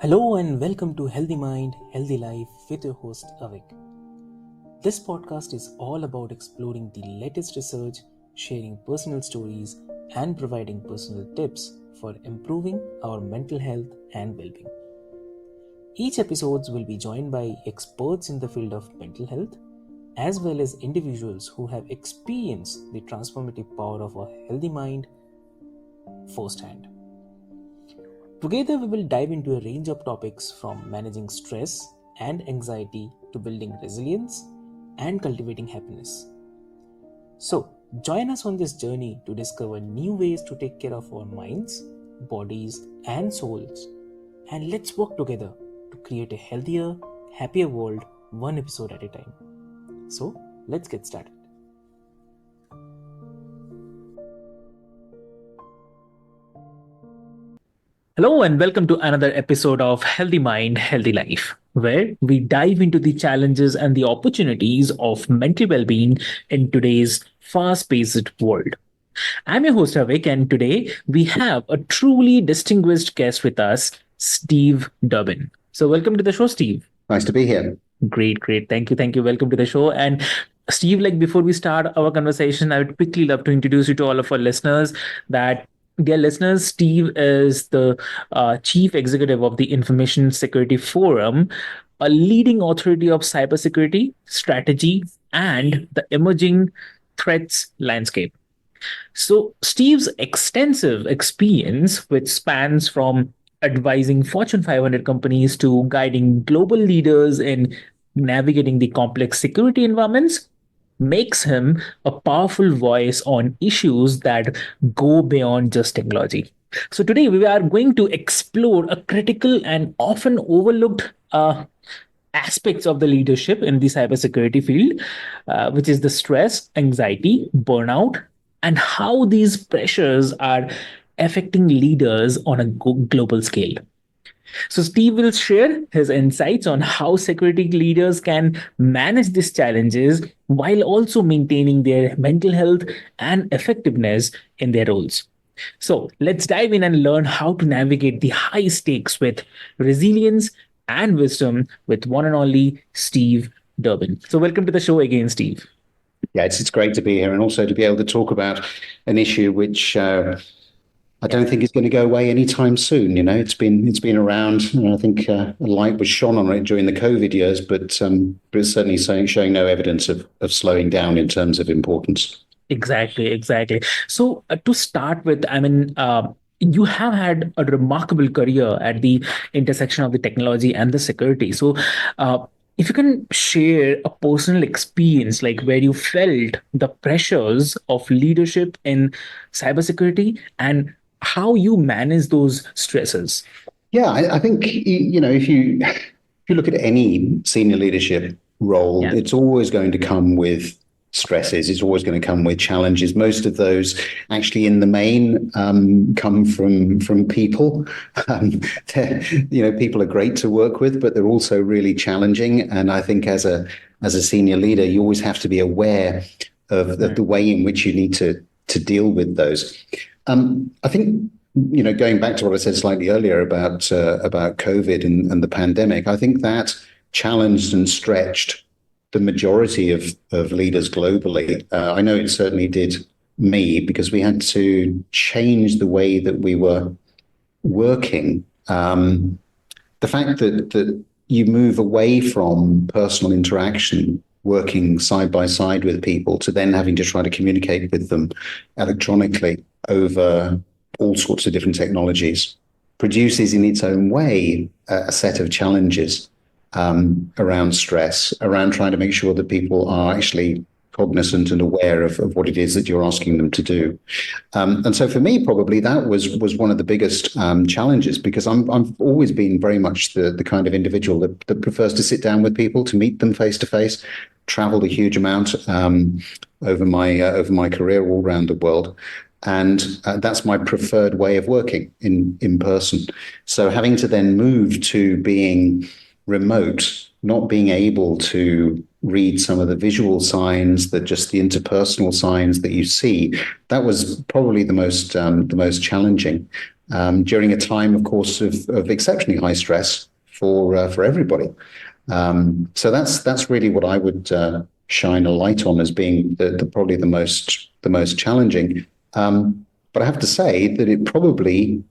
Hello and welcome to Healthy Mind, Healthy Life with your host Avik. This podcast is all about exploring the latest research, sharing personal stories, and providing personal tips for improving our mental health and well-being. Each episode will be joined by experts in the field of mental health, as well as individuals who have experienced the transformative power of a healthy mind firsthand. Together, we will dive into a range of topics from managing stress and anxiety to building resilience and cultivating happiness. So, join us on this journey to discover new ways to take care of our minds, bodies, and souls. And let's work together to create a healthier, happier world, one episode at a time. So, let's get started. Hello and welcome to another episode of Healthy Mind, Healthy Life, where we dive into the challenges and the opportunities of mental well-being in today's fast-paced world. I'm your host Avik, and today we have a truly distinguished guest with us, Steve Durbin. So welcome to the show, Steve. Nice to be here. Great. Thank you. Welcome to the show. And Steve, before we start our conversation, I would quickly love to introduce you to all of our listeners that dear listeners, Steve is the chief executive of the Information Security Forum, a leading authority of cybersecurity, strategy, and the emerging threats landscape. So, Steve's extensive experience, which spans from advising Fortune 500 companies to guiding global leaders in navigating the complex security environments, makes him a powerful voice on issues that go beyond just technology. So, today we are going to explore a critical and often overlooked aspects of the leadership in the cybersecurity field, which is the stress, anxiety, burnout, and how these pressures are affecting leaders on a global scale. So, Steve will share his insights on how security leaders can manage these challenges while also maintaining their mental health and effectiveness in their roles. So, let's dive in and learn how to navigate the high stakes with resilience and wisdom with one and only Steve Durbin. So, welcome to the show again, Steve. Yeah, it's great to be here and also to be able to talk about an issue which I don't think is going to go away anytime soon. You know, it's been around. I think a light was shone on it during the COVID years, but it's certainly showing no evidence of slowing down in terms of importance. Exactly. So to start with, you have had a remarkable career at the intersection of the technology and the security. So, if you can share a personal experience, like where you felt the pressures of leadership in cybersecurity and how you manage those stresses. Yeah, I think if you look at any senior leadership role, Yeah. it's always going to come with stresses. It's always going to come with challenges. Most of those, actually, in the main, come from people. People are great to work with, but they're also really challenging. And I think as a senior leader, you always have to be aware of the way in which you need to deal with those. I think, going back to what I said slightly earlier about COVID and the pandemic, I think that challenged and stretched the majority of leaders globally. I know it certainly did me because we had to change the way that we were working. The fact that you move away from personal interaction, working side by side with people, to then having to try to communicate with them electronically over all sorts of different technologies produces in its own way a set of challenges around stress, around trying to make sure that people are actually cognizant and aware of what it is that you're asking them to do. And so for me, probably that was one of the biggest challenges, because I've always been very much the kind of individual that prefers to sit down with people, to meet them face to face, traveled a huge amount over my career all around the world. And that's my preferred way of working in person. So having to then move to being remote, not being able to read some of the visual signs, that just the interpersonal signs that you see. That was probably the most challenging during a time, of course, of exceptionally high stress for everybody. So that's really what I would shine a light on as being probably the most challenging. But I have to say that it probably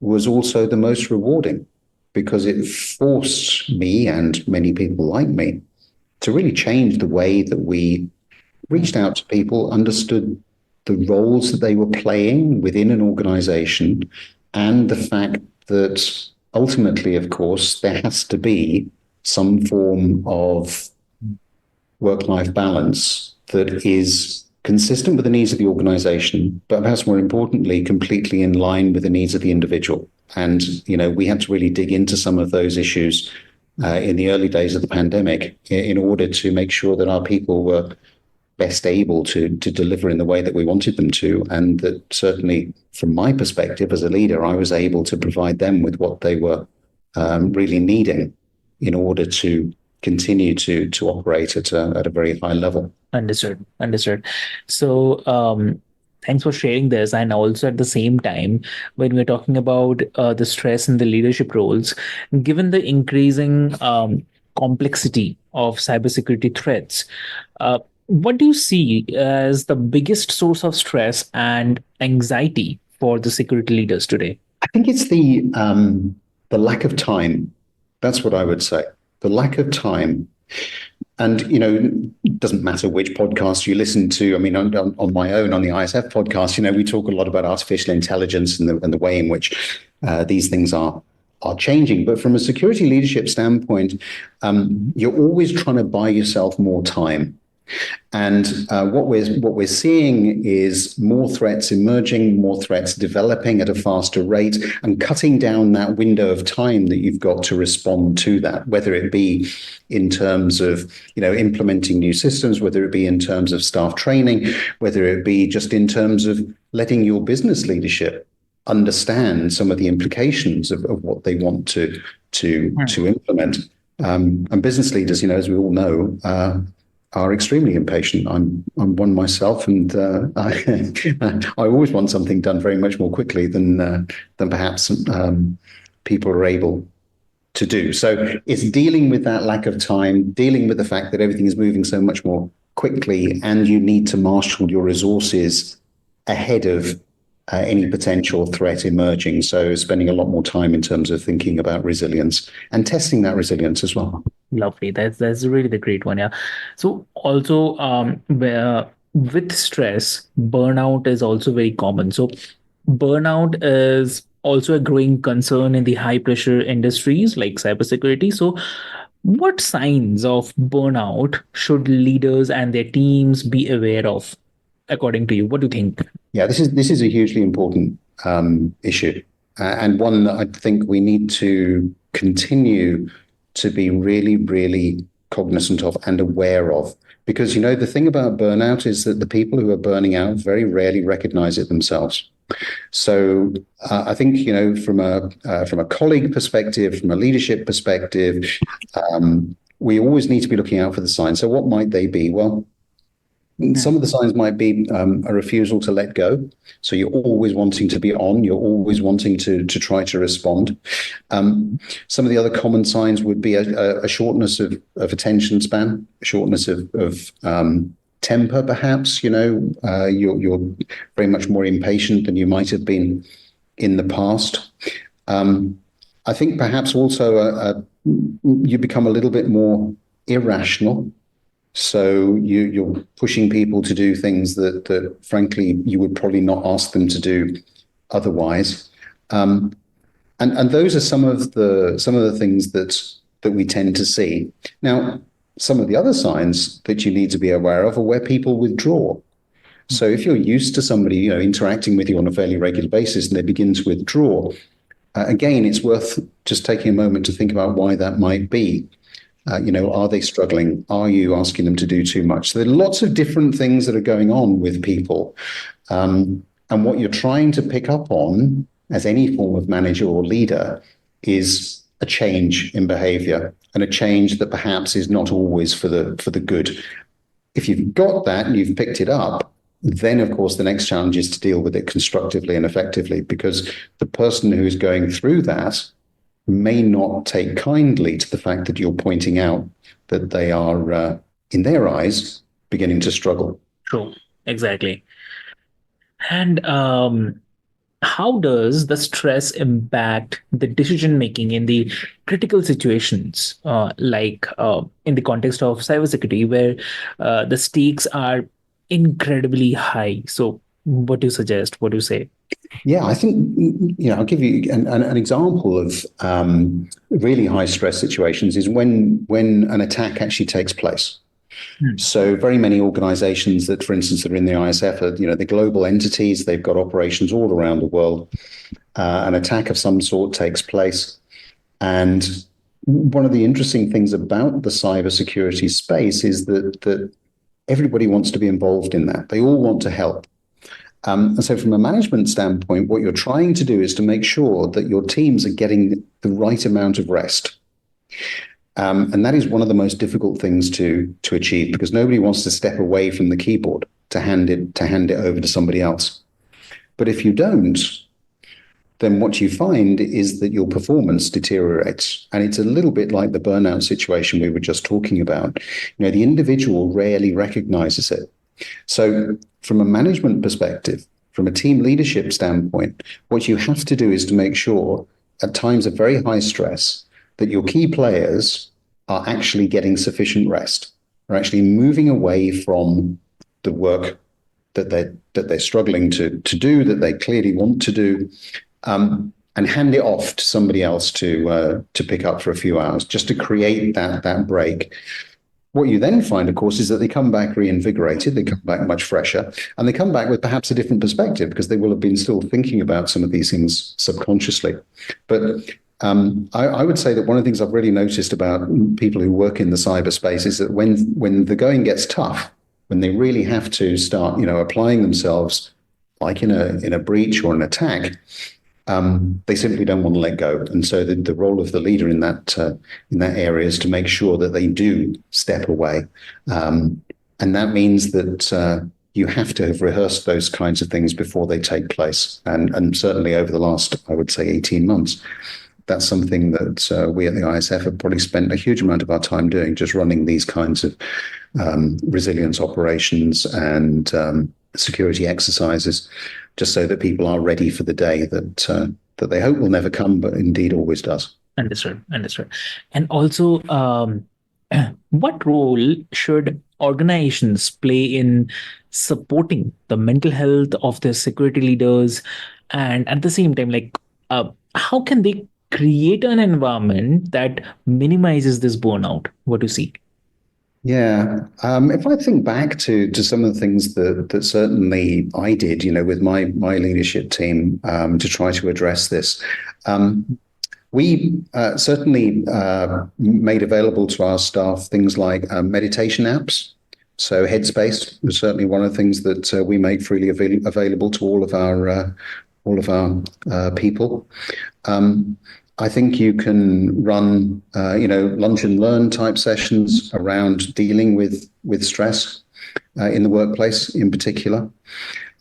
was also the most rewarding, because it forced me and many people like me to really change the way that we reached out to people, understood the roles that they were playing within an organization, and the fact that ultimately, of course, there has to be some form of work-life balance that is consistent with the needs of the organization, but perhaps more importantly, completely in line with the needs of the individual. And, we had to really dig into some of those issues in the early days of the pandemic in order to make sure that our people were best able to deliver in the way that we wanted them to. And that certainly from my perspective as a leader, I was able to provide them with what they were really needing in order to continue to operate at a very high level. Understood. So, thanks for sharing this. And also at the same time, when we're talking about the stress in the leadership roles, given the increasing complexity of cybersecurity threats, what do you see as the biggest source of stress and anxiety for the security leaders today? I think it's the lack of time. That's what I would say. The lack of time. And, it doesn't matter which podcast you listen to. I mean, on my own, on the ISF podcast, we talk a lot about artificial intelligence and the way in which these things are changing. But from a security leadership standpoint, you're always trying to buy yourself more time. And what we're seeing is more threats emerging, more threats developing at a faster rate, and cutting down that window of time that you've got to respond to that, whether it be in terms of implementing new systems, whether it be in terms of staff training, whether it be just in terms of letting your business leadership understand some of the implications of what they want to implement. And business leaders, as we all know, are extremely impatient. I'm one myself, and I always want something done very much more quickly than perhaps people are able to do. So it's dealing with that lack of time, dealing with the fact that everything is moving so much more quickly, and you need to marshal your resources ahead of any potential threat emerging. So spending a lot more time in terms of thinking about resilience and testing that resilience as well. Lovely. That's really the great one. Yeah. So also, with stress, burnout is also very common. So burnout is also a growing concern in the high pressure industries like cybersecurity. So what signs of burnout should leaders and their teams be aware of, according to you? What do you think? Yeah, this is a hugely important issue, and one that I think we need to continue to be really, really cognizant of and aware of. Because, the thing about burnout is that the people who are burning out very rarely recognize it themselves. So I think, from a colleague perspective, from a leadership perspective, we always need to be looking out for the signs. So what might they be? Well, some of the signs might be a refusal to let go. So you're always wanting to be on. You're always wanting to try to respond. Some of the other common signs would be a shortness of attention span, a shortness of temper, perhaps. You're very much more impatient than you might have been in the past. I think perhaps also you become a little bit more irrational. So you're pushing people to do things that frankly you would probably not ask them to do otherwise, and those are some of the things that we tend to see. Now, some of the other signs that you need to be aware of are where people withdraw. So if you're used to somebody interacting with you on a fairly regular basis and they begin to withdraw, again, it's worth just taking a moment to think about why that might be. Are they struggling? Are you asking them to do too much? So there are lots of different things that are going on with people. And what you're trying to pick up on as any form of manager or leader is a change in behavior and a change that perhaps is not always for the good. If you've got that and you've picked it up, then of course the next challenge is to deal with it constructively and effectively, because the person who's going through that may not take kindly to the fact that you're pointing out that they are, in their eyes, beginning to struggle. True. Exactly. And how does the stress impact the decision making in the critical situations, in the context of cybersecurity, where the stakes are incredibly high? So, what do you suggest? What do you say? Yeah, I think, I'll give you an example of really high stress situations is when an attack actually takes place. So very many organizations that, for instance, that are in the ISF are, the global entities, they've got operations all around the world. An attack of some sort takes place. And one of the interesting things about the cybersecurity space is that everybody wants to be involved in that. They all want to help. And so from a management standpoint, what you're trying to do is to make sure that your teams are getting the right amount of rest. And that is one of the most difficult things to achieve, because nobody wants to step away from the keyboard to hand it over to somebody else. But if you don't, then what you find is that your performance deteriorates. And it's a little bit like the burnout situation we were just talking about. The individual rarely recognizes it. So from a management perspective, from a team leadership standpoint, what you have to do is to make sure at times of very high stress that your key players are actually getting sufficient rest, are actually moving away from the work that they're struggling to do, that they clearly want to do, and hand it off to somebody else to pick up for a few hours, just to create that break. What you then find, of course, is that they come back reinvigorated, they come back much fresher, and they come back with perhaps a different perspective, because they will have been still thinking about some of these things subconsciously. But I would say that one of the things I've really noticed about people who work in the cyberspace is that when the going gets tough, when they really have to start, applying themselves, like in a breach or an attack, they simply don't want to let go. And so the role of the leader in that area is to make sure that they do step away, and that means that you have to have rehearsed those kinds of things before they take place. And certainly over the last, I would say, 18 months. That's something that we at the ISF have probably spent a huge amount of our time doing, just running these kinds of resilience operations and security exercises, just so that people are ready for the day that they hope will never come, but indeed always does. Understood. And also, what role should organizations play in supporting the mental health of their security leaders? And at the same time, how can they create an environment that minimizes this burnout? What do you see? Yeah, if I think back to some of the things that certainly I did, with my leadership team to try to address this, we certainly made available to our staff things like meditation apps. So Headspace was certainly one of the things that we make freely available to all of our people. I think you can run, lunch and learn type sessions around dealing with stress in the workplace in particular.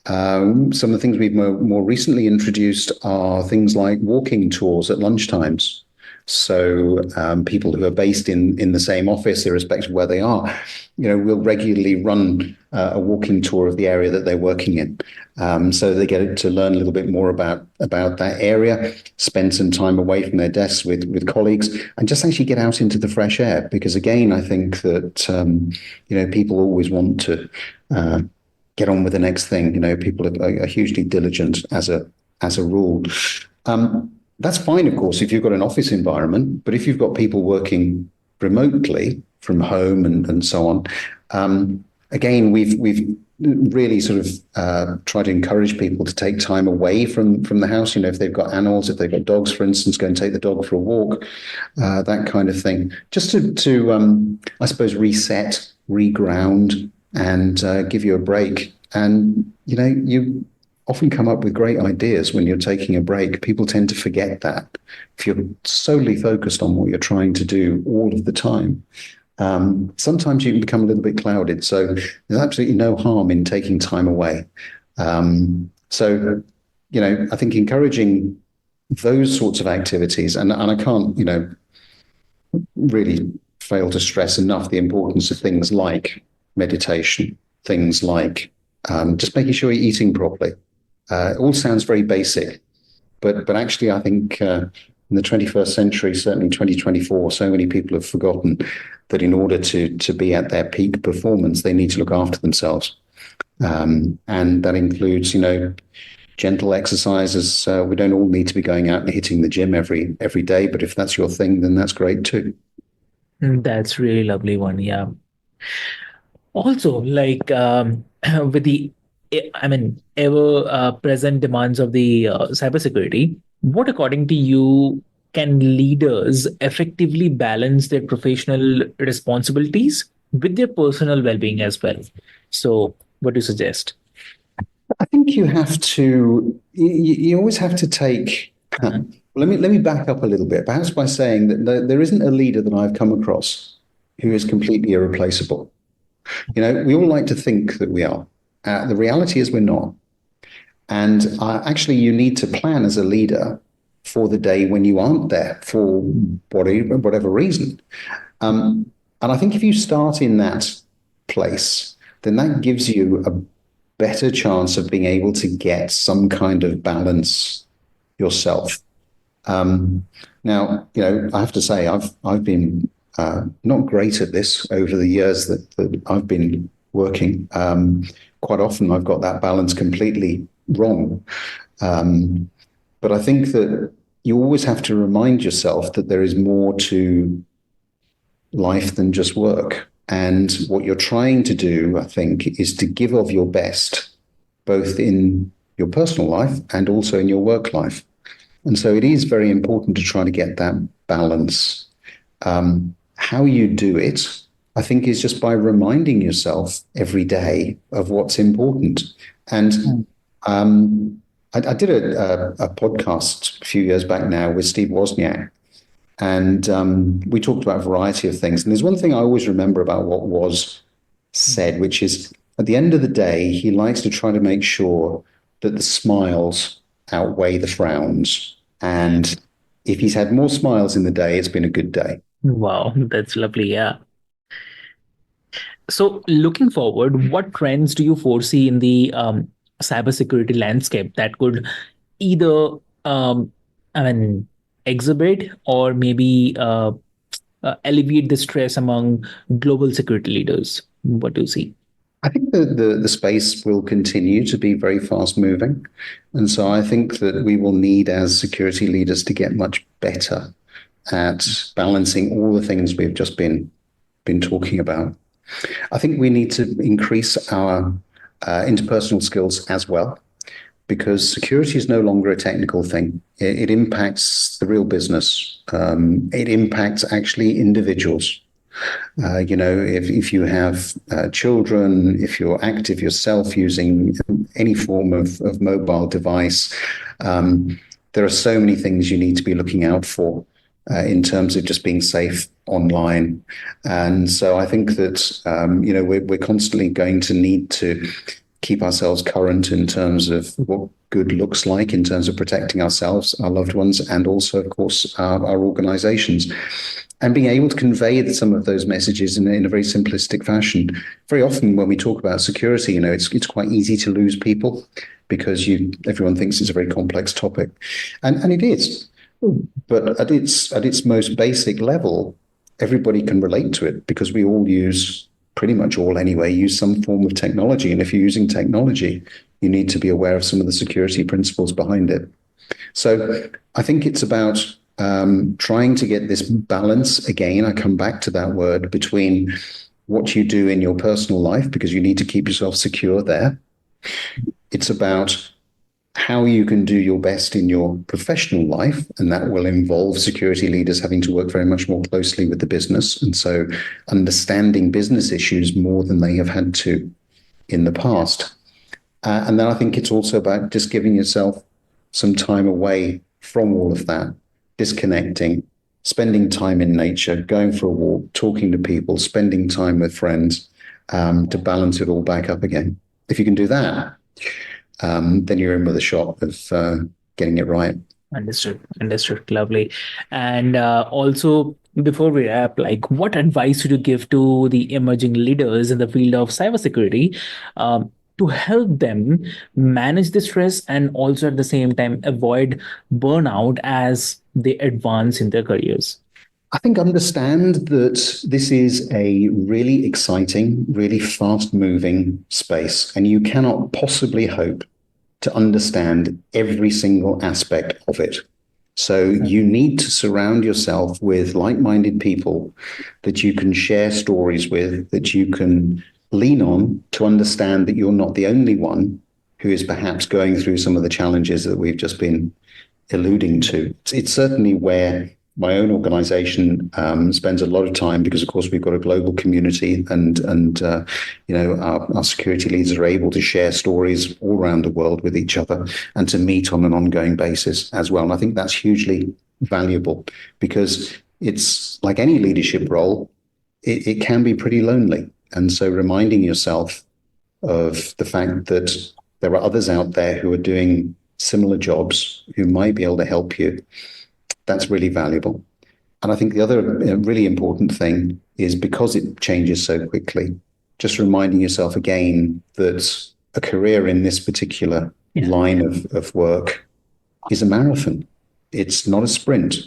Some of the things we've more recently introduced are things like walking tours at lunchtimes. So people who are based in the same office, irrespective of where they are, will regularly run a walking tour of the area that they're working in. So they get to learn a little bit more about that area, spend some time away from their desks with colleagues, and just actually get out into the fresh air. Because again, I think that people always want to get on with the next thing. People are hugely diligent as a rule. That's fine, of course, if you've got an office environment, but if you've got people working remotely from home and so on, again, we've really sort of tried to encourage people to take time away from the house. If they've got animals, if they've got dogs, for instance, go and take the dog for a walk, that kind of thing, just to I suppose, reset, reground, and give you a break. And, you often come up with great ideas when you're taking a break. People tend to forget that. If you're solely focused on what you're trying to do all of the time, sometimes you can become a little bit clouded. So there's absolutely no harm in taking time away. So, I think encouraging those sorts of activities, and I can't, really fail to stress enough the importance of things like meditation, things like just making sure you're eating properly. It all sounds very basic, but actually, I think in the 21st century, certainly 2024, so many people have forgotten that in order to be at their peak performance, they need to look after themselves. And that includes, gentle exercises. We don't all need to be going out and hitting the gym every day, but if that's your thing, then that's great too. That's really lovely one. Yeah. Also, like with the, I mean, ever present demands of the cybersecurity, what, according to you, can leaders effectively balance their professional responsibilities with their personal well-being as well? So, what do you suggest? I think you always have to take. Let me back up a little bit, perhaps by saying that there isn't a leader that I've come across who is completely irreplaceable. We all like to think that we are. The reality is we're not. And actually, you need to plan as a leader for the day when you aren't there for whatever reason. And I think if you start in that place, then that gives you a better chance of being able to get some kind of balance yourself. Now, I have to say, I've been not great at this over the years that I've been working. Quite often, I've got that balance completely wrong. But I think that you always have to remind yourself that there is more to life than just work. And what you're trying to do, I think, is to give of your best, both in your personal life and also in your work life. And so it is very important to try to get that balance. How you do it, I think, is just by reminding yourself every day of what's important. And I did a podcast a few years back now with Steve Wozniak, and we talked about a variety of things. And there's one thing I always remember about what was said, which is at the end of the day, he likes to try to make sure that the smiles outweigh the frowns. And if he's had more smiles in the day, it's been a good day. Wow, that's lovely. Yeah. So, looking forward, what trends do you foresee in the cybersecurity landscape that could either, I mean, exhibit or maybe alleviate the stress among global security leaders? What do you see? I think the space will continue to be very fast moving. And so I think that we will need, as security leaders, to get much better at balancing all the things we've just been talking about. I think we need to increase our interpersonal skills as well, because security is no longer a technical thing. It impacts the real business. It impacts actually individuals. If you have children, if you're active yourself using any form of mobile device, there are so many things you need to be looking out for in terms of just being safe online. And so I think that, we're constantly going to need to keep ourselves current in terms of what good looks like, in terms of protecting ourselves, our loved ones, and also, of course, our organizations. And being able to convey some of those messages in a very simplistic fashion. Very often when we talk about security, it's quite easy to lose people because everyone thinks it's a very complex topic. And it is. But at its most basic level, everybody can relate to it because we all pretty much all anyway, use some form of technology. And if you're using technology, you need to be aware of some of the security principles behind it. So I think it's about trying to get this balance, again, I come back to that word, between what you do in your personal life, because you need to keep yourself secure there. It's about how you can do your best in your professional life, and that will involve security leaders having to work very much more closely with the business, and so understanding business issues more than they have had to in the past. And then I think it's also about just giving yourself some time away from all of that, disconnecting, spending time in nature, going for a walk, talking to people, spending time with friends, to balance it all back up again. If you can do that, then you're in with a shot of getting it right. Understood. Understood. Lovely. And also, before we wrap, like, what advice would you give to the emerging leaders in the field of cybersecurity, to help them manage the stress and also at the same time avoid burnout as they advance in their careers? I think understand that this is a really exciting, really fast moving space, and you cannot possibly hope to understand every single aspect of it. So you need to surround yourself with like minded people that you can share stories with, that you can lean on to understand that you're not the only one who is perhaps going through some of the challenges that we've just been alluding to. It's certainly where my own organization spends a lot of time, because of course we've got a global community, and our security leaders are able to share stories all around the world with each other and to meet on an ongoing basis as well. And I think that's hugely valuable, because it's like any leadership role, it can be pretty lonely. And so reminding yourself of the fact that there are others out there who are doing similar jobs who might be able to help you, that's really valuable. And I think the other really important thing is, because it changes so quickly, just reminding yourself again that a career in this particular line of work is a marathon. It's not a sprint.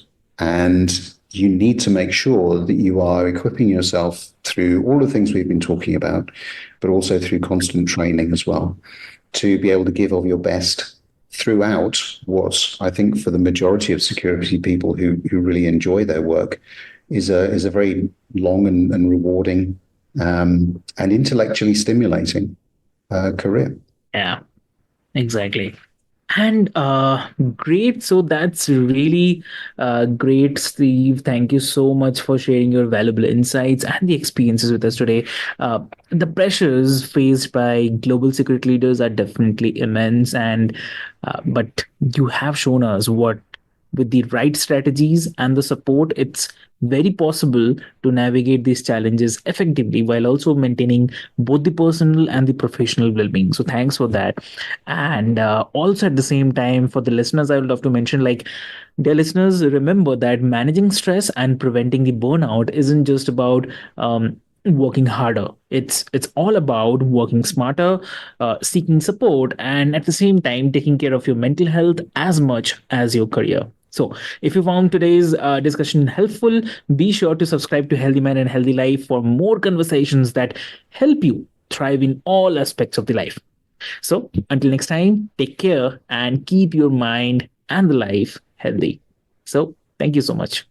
And you need to make sure that you are equipping yourself through all the things we've been talking about, but also through constant training as well, to be able to give of your best throughout what I think for the majority of security people who really enjoy their work is a very long and rewarding and intellectually stimulating career. Yeah, exactly. And great. So that's really great, Steve. Thank you so much for sharing your valuable insights and the experiences with us today. The pressures faced by global security leaders are definitely immense, and but you have shown us what, with the right strategies and the support, it's very possible to navigate these challenges effectively while also maintaining both the personal and the professional well-being. So thanks for that. And also at the same time, for the listeners, I would love to mention, like, dear listeners, remember that managing stress and preventing the burnout isn't just about working harder. It's all about working smarter, seeking support, and at the same time taking care of your mental health as much as your career. So, if you found today's discussion helpful, be sure to subscribe to Healthy Man and Healthy Life for more conversations that help you thrive in all aspects of the life. So, until next time, take care and keep your mind and the life healthy. So, thank you so much.